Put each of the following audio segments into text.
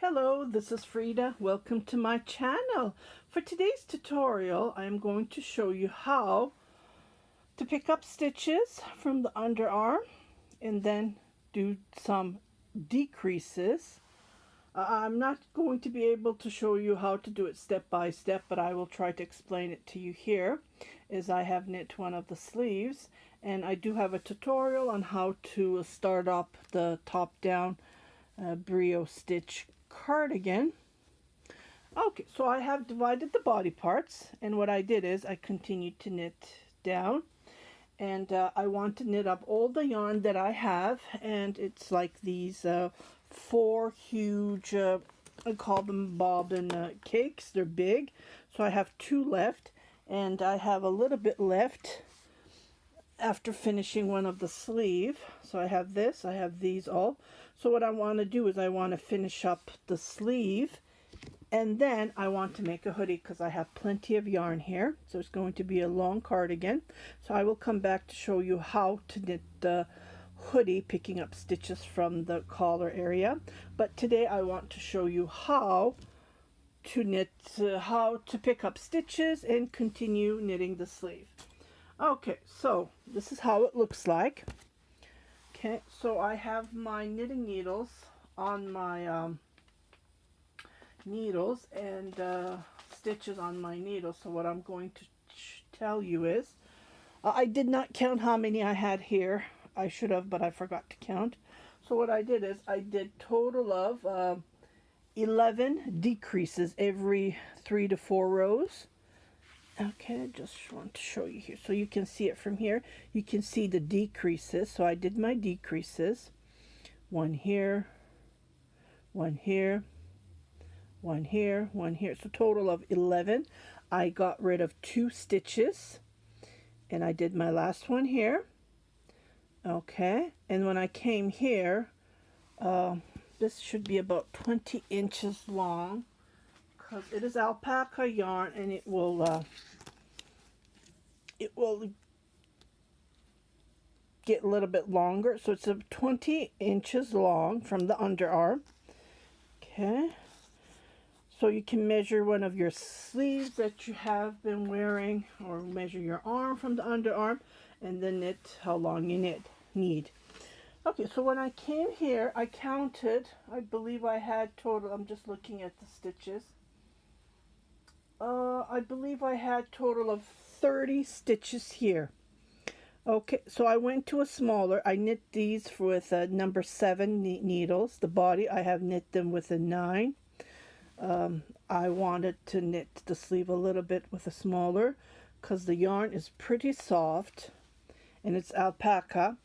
Hello, this is Frida. Welcome to my channel. For today's tutorial, I am going to show you how to pick up stitches from the underarm and then do some decreases. I'm not going to be able to show you how to do it step by step, but I will try to explain it to you here as I have knit one of the sleeves, and I do have a tutorial on how to start up the top down Brioche stitch cardigan. Okay, so I have divided the body parts, and what I did is I continued to knit down, and I want to knit up all the yarn that I have, and it's like these four huge I call them bobbin cakes. They're big, so I have two left, and I have a little bit left after finishing one of the sleeve. So I have this, I have these all. So what I want to do is I want to finish up the sleeve, and then I want to make a hoodie because I have plenty of yarn here. So it's going to be a long cardigan. So I will come back to show you how to knit the hoodie, picking up stitches from the collar area. But today I want to show you how to knit, how to pick up stitches and continue knitting the sleeve. Okay, so this is how it looks like. Okay, so I have my knitting needles on my needles and stitches on my needles. So what I'm going to tell you is, I did not count how many I had here. I should have, but I forgot to count. So what I did is I did total of 11 decreases every 3 to 4 rows. Okay, I just want to show you here so you can see it from here. You can see the decreases. So I did my decreases. One here, one here, one here, one here. So total of 11. I got rid of 2 stitches, and I did my last one here. Okay, and when I came here, this should be about 20 inches long, because it is alpaca yarn, and it will get a little bit longer. So it's 20 inches long from the underarm. Okay, so you can measure one of your sleeves that you have been wearing, or measure your arm from the underarm, and then knit how long you need. Okay, so when I came here, I counted. I believe I had total, I'm just looking at the stitches. I believe I had total of 30 stitches here. Okay, so I went to a smaller. I knit these with number 7 needles. The body, I have knit them with a 9. I wanted to knit the sleeve a little bit with a smaller because the yarn is pretty soft and it's alpaca.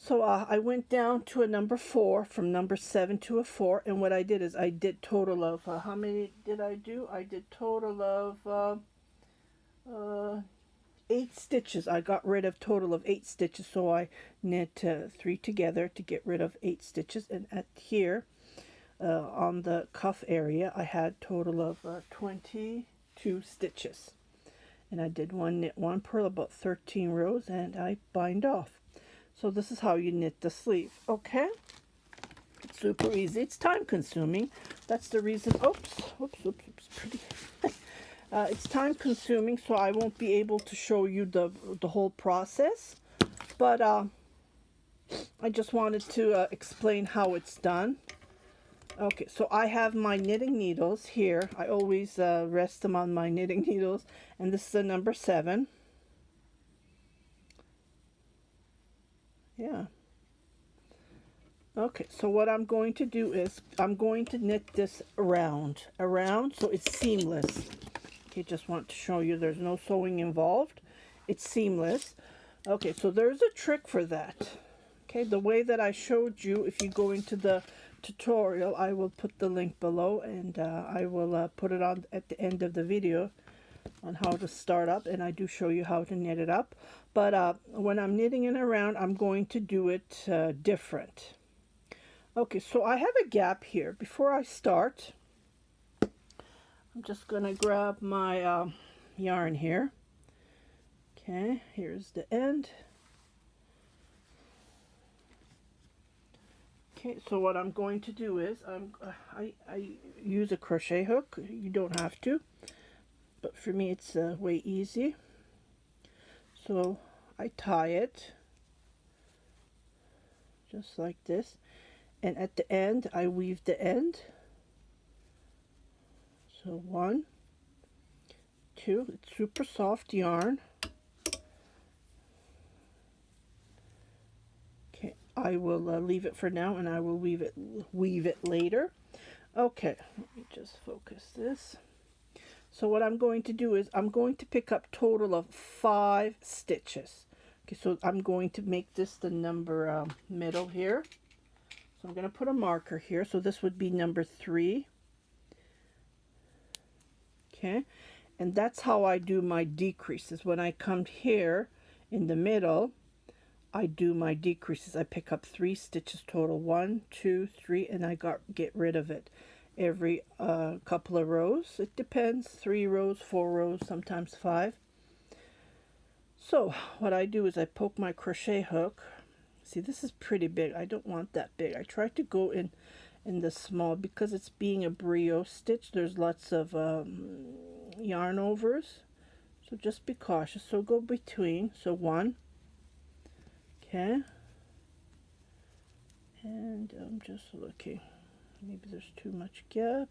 So I went down to a number 4, from number 7 to a 4, and what I did is I did total of, how many did I do? I did total of 8 stitches. I got rid of total of 8 stitches, so I knit 3 together to get rid of 8 stitches, and at here on the cuff area I had total of 22 stitches, and I did one knit, one purl, about 13 rows, and I bind off. So this is how you knit the sleeve. Okay, it's super easy. It's time consuming. That's the reason. Oops, pretty. It's time consuming, so I won't be able to show you the whole process. But I just wanted to explain how it's done. Okay, so I have my knitting needles here. I always rest them on my knitting needles, and this is a number 7. Yeah. Okay, so what I'm going to do is I'm going to knit this around so it's seamless. Okay, just want to show you there's no sewing involved. It's seamless. Okay, so there's a trick for that. Okay, the way that I showed you, if you go into the tutorial, I will put the link below, and I will put it on at the end of the video on how to start up, and I do show you how to knit it up. But when I'm knitting it around, I'm going to do it different. Okay, so I have a gap here. Before I start, I'm just going to grab my yarn here. Okay, here's the end. Okay, so what I'm going to do is I use a crochet hook. You don't have to, but for me it's way easy. So I tie it just like this, and at the end I weave the end. So 1, 2, it's super soft yarn. Okay, I will leave it for now, and I will weave it later. Okay, let me just focus this. So what I'm going to do is I'm going to pick up total of 5 stitches. Okay, so I'm going to make this the number middle here. So I'm going to put a marker here. So this would be number 3. Okay, and that's how I do my decreases. When I come here in the middle, I do my decreases. I pick up 3 stitches total, 1, 2, 3, and I get rid of it every couple of rows. It depends, 3 rows, 4 rows, sometimes 5. So what I do is I poke my crochet hook. See, this is pretty big. I don't want that big. I try to go in the small because it's being a brioche stitch. There's lots of yarn overs, so just be cautious. So go between. So 1. Okay, and I'm just looking, maybe there's too much gap,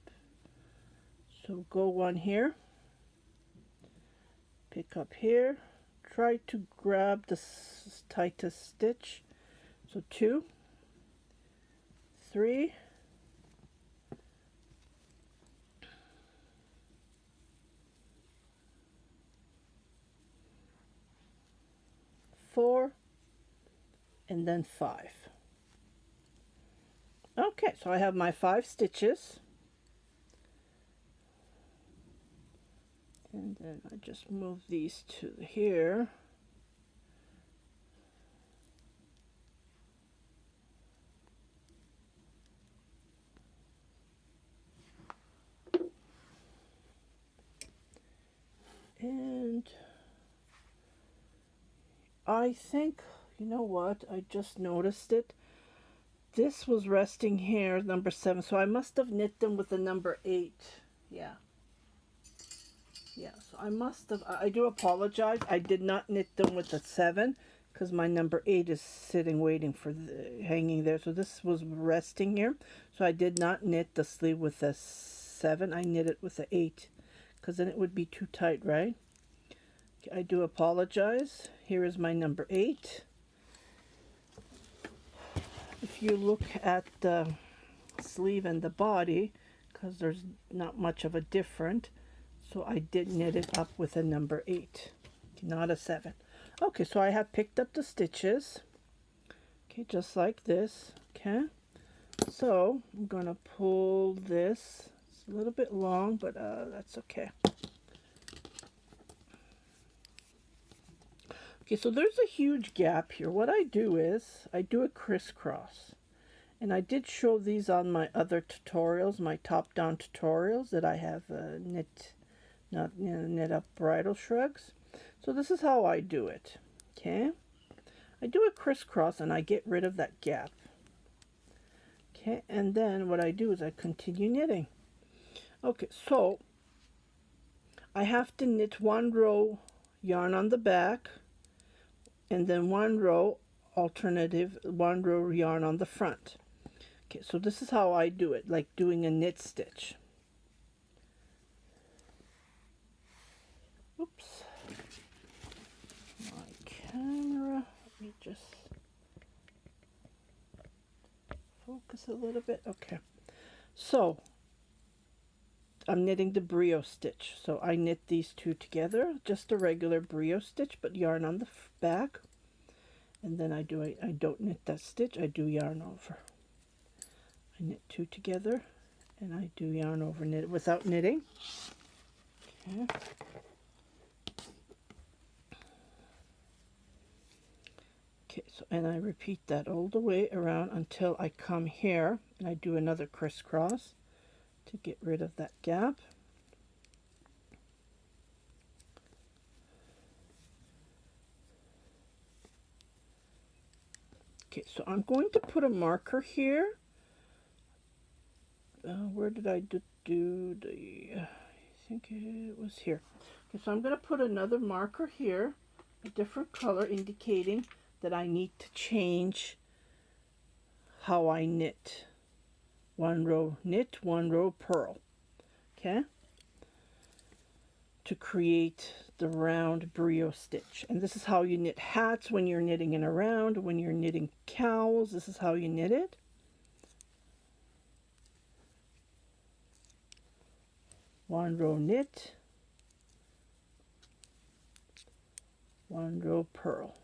so go 1 here, pick up here, try to grab the tightest stitch, so 2, 3, 4, and then 5. Okay, so I have my 5 stitches, and then I just move these to here. And I think, you know what, I just noticed it. This was resting here, number 7, so I must have knit them with the number 8. Yeah. Yeah, so I must have, I do apologize. I did not knit them with the 7 because my number 8 is sitting waiting for hanging there. So this was resting here. So I did not knit the sleeve with the 7. I knit it with the 8 because then it would be too tight, right? I do apologize. Here is my number 8. If you look at the sleeve and the body, because there's not much of a difference, so I did knit it up with a number 8, not a 7. Okay, so I have picked up the stitches, okay, just like this. Okay, so I'm gonna pull this. It's a little bit long, but that's okay. Okay, so there's a huge gap here. What I do is I do a crisscross, and I did show these on my other tutorials, my top-down tutorials that I have knit up bridal shrugs. So this is how I do it. Okay, I do a crisscross and I get rid of that gap. Okay, and then what I do is I continue knitting. Okay, so I have to knit 1 row yarn on the back, and then 1 row alternative, 1 row yarn on the front. Okay, so this is how I do it, like doing a knit stitch. Oops, my camera, let me just focus a little bit. Okay, so I'm knitting the brioche stitch. So I knit these 2 together, just a regular brioche stitch, but yarn on the back. And then I don't knit that stitch, I do yarn over. I knit 2 together, and I do yarn over, knit without knitting. Okay. Okay, so and I repeat that all the way around until I come here, and I do another crisscross to get rid of that gap. Okay, so I'm going to put a marker here where did I do the, I think it was here. Okay, so I'm going to put another marker here, a different color, indicating that I need to change how I knit. One row knit, one row purl. Okay, to create the round brioche stitch. And this is how you knit hats when you're knitting in a round. When you're knitting cowls, this is how you knit it. One row knit, one row purl.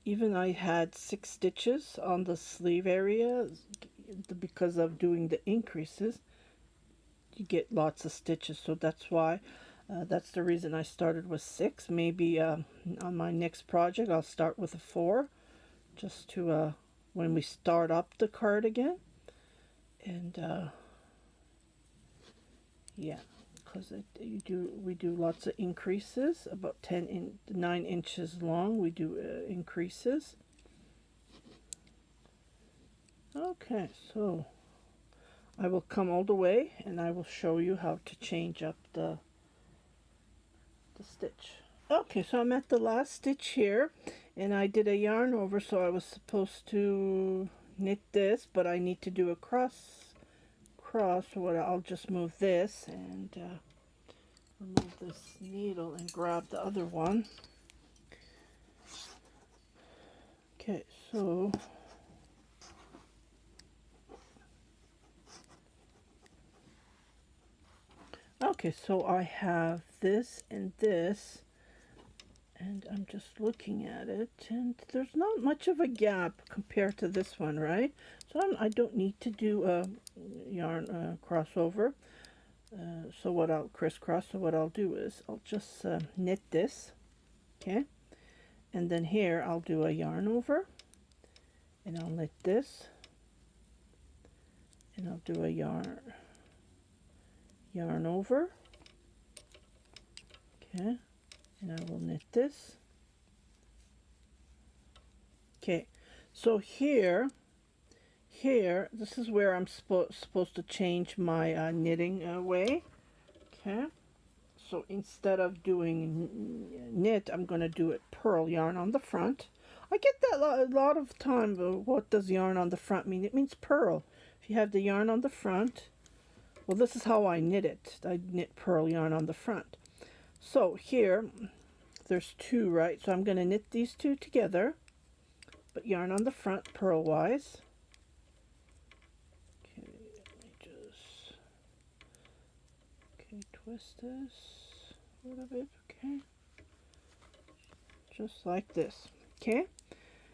Even I had 6 stitches on the sleeve area because of doing the increases. You get lots of stitches, so that's why that's the reason I started with 6. Maybe on my next project I'll start with a 4, just to when we start up the cardigan. And yeah, because we do lots of increases, about 9 inches long. We do increases. Okay, so I will come all the way and I will show you how to change up the stitch. Okay, so I'm at the last stitch here, and I did a yarn over, so I was supposed to knit this, but I need to do a cross. So I'll just move this and remove this needle and grab the other one. Okay, so I have this and this, and I'm just looking at it, and there's not much of a gap compared to this one, right? So I don't need to do a yarn crossover. So what I'll crisscross. So what I'll do is I'll just knit this, okay, and then here I'll do a yarn over, and I'll knit this, and I'll do a yarn over, okay, and I will knit this. Okay, so here this is where I'm supposed to change my knitting way. Okay, so instead of doing knit, I'm going to do it purl yarn on the front. I get that a lot of time. What does yarn on the front mean? It means purl. If you have the yarn on the front, well, this is how I knit it. I knit purl yarn on the front. So here there's 2, right? So I'm going to knit these 2 together, but yarn on the front purl-wise. Okay, let me just twist this a little bit, okay? Just like this, okay?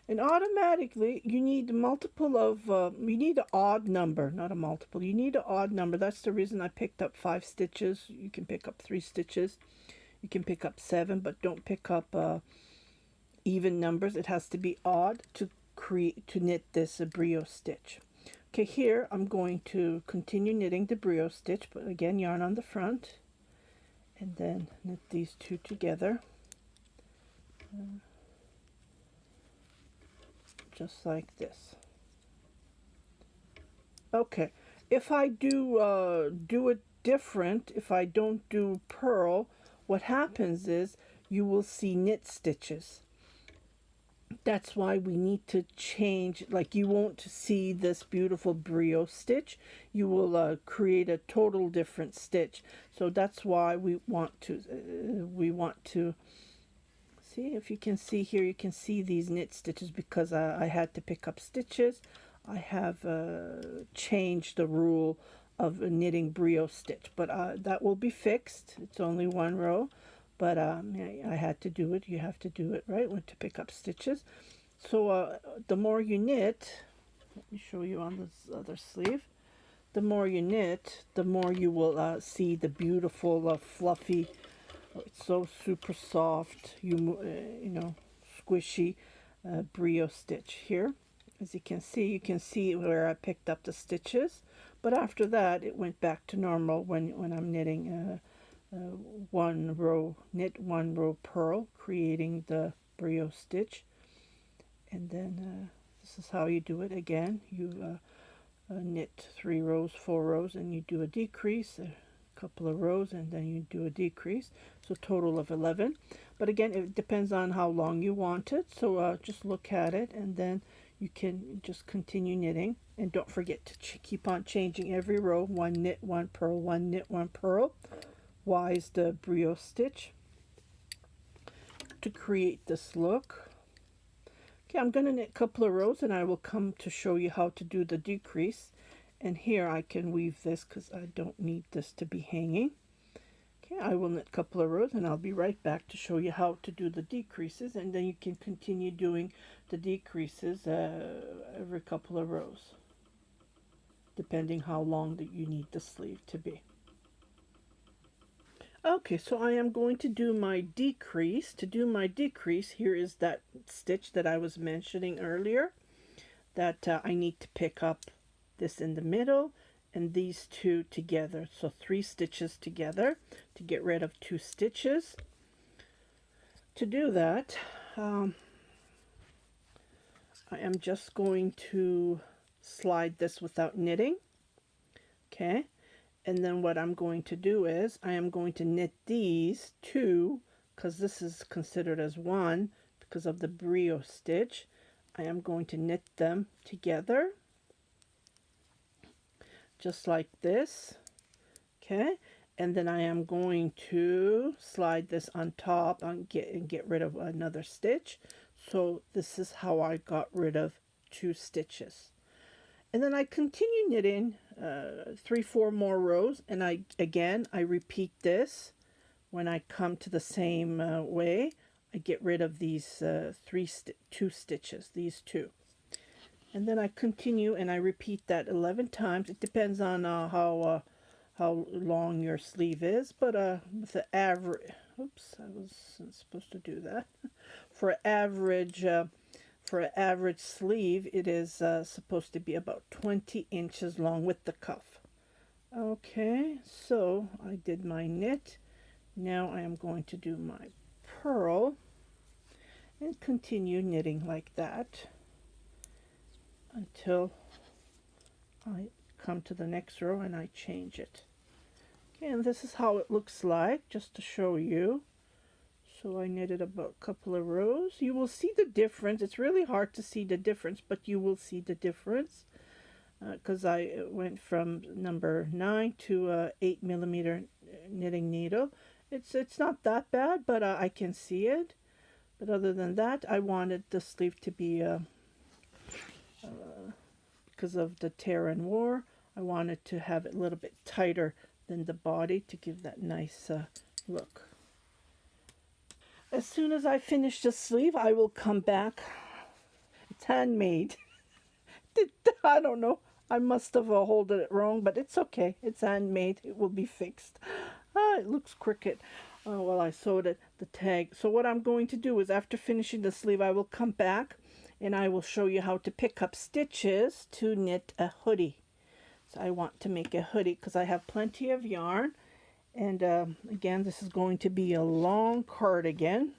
And automatically you need a multiple of, you need an odd number, not a multiple. You need an odd number. That's the reason I picked up 5 stitches. You can pick up 3 stitches. You can pick up 7, but don't pick up even numbers. It has to be odd to knit this brioche stitch. Okay, here I'm going to continue knitting the brioche stitch, but again yarn on the front, and then knit these 2 together, just like this. Okay, if I do it different, if I don't do purl, what happens is you will see knit stitches. That's why we need to change. Like, you won't see this beautiful brioche stitch. You will create a total different stitch. So that's why we want to see, if you can see here, you can see these knit stitches because I had to pick up stitches. I have changed the rule of a knitting brioche stitch, but that will be fixed. It's only 1 row. But I had to do it. You have to do it, right, when to pick up stitches. So the more you knit, let me show you on this other sleeve. The more you knit, the more you will see the beautiful, fluffy, it's so super soft, you know, squishy brioche stitch here. As you can see where I picked up the stitches. But after that, it went back to normal when I'm knitting one row knit, one row purl, creating the brioche stitch. And then this is how you do it. Again, you knit 3 rows, 4 rows, and you do a decrease, a couple of rows, and then you do a decrease. So total of 11. But again, it depends on how long you want it. So just look at it, and then you can just continue knitting. And don't forget to keep on changing every row. 1 knit, 1 purl, 1 knit, 1 purl. Y is the brioche stitch to create this look. Okay, I'm going to knit a couple of rows, and I will come to show you how to do the decrease. And here I can weave this because I don't need this to be hanging. Okay, I will knit a couple of rows, and I'll be right back to show you how to do the decreases, and then you can continue doing the decreases every couple of rows, depending how long that you need the sleeve to be. Okay, so I am going to do my decrease. To do my decrease, here is that stitch that I was mentioning earlier, that I need to pick up this in the middle and these two together. So 3 stitches together to get rid of 2 stitches. To do that, I am just going to slide this without knitting. Okay. And then what I'm going to do is I am going to knit these 2, because this is considered as 1 because of the brioche stitch. I am going to knit them together just like this. Okay, and then I am going to slide this on top and get rid of another stitch. So this is how I got rid of 2 stitches. And then I continue knitting 3-4 more rows, and I repeat this. When I come to the same way, I get rid of these 2 stitches, these 2. And then I continue and I repeat that 11 times. It depends on how long your sleeve is, but with the average, oops, I wasn't supposed to do that. For an average sleeve, it is supposed to be about 20 inches long with the cuff. Okay, so I did my knit. Now I am going to do my purl and continue knitting like that until I come to the next row and I change it. Okay, and this is how it looks like, just to show you. So I knitted about a couple of rows. You will see the difference. It's really hard to see the difference, but you will see the difference because I went from number 9 to 8mm knitting needle. It's not that bad, but I can see it. But other than that, I wanted the sleeve to be because of the tear and war. I wanted to have it a little bit tighter than the body to give that nice look. As soon as I finish the sleeve, I will come back. It's handmade. I don't know. I must have holded it wrong, but it's okay. It's handmade. It will be fixed. It looks crooked. Oh, well, I sewed it, the tag. So what I'm going to do is after finishing the sleeve, I will come back and I will show you how to pick up stitches to knit a hoodie. So I want to make a hoodie because I have plenty of yarn. And again, this is going to be a long cardigan.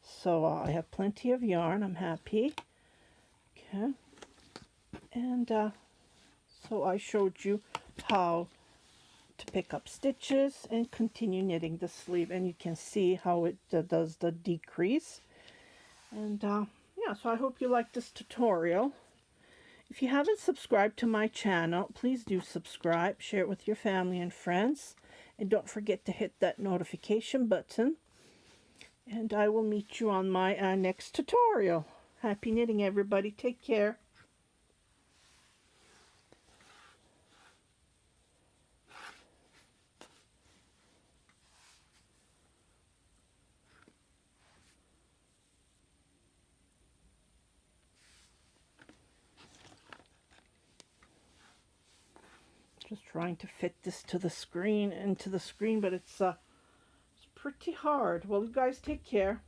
So I have plenty of yarn. I'm happy. Okay. And so I showed you how to pick up stitches and continue knitting the sleeve. And you can see how it does the decrease. And yeah, so I hope you like this tutorial. If you haven't subscribed to my channel, please do subscribe. Share it with your family and friends. And don't forget to hit that notification button. And I will meet you on my next tutorial. Happy knitting, everybody. Take care. Just trying to fit this to the screen, but it's pretty hard. Well, you guys take care.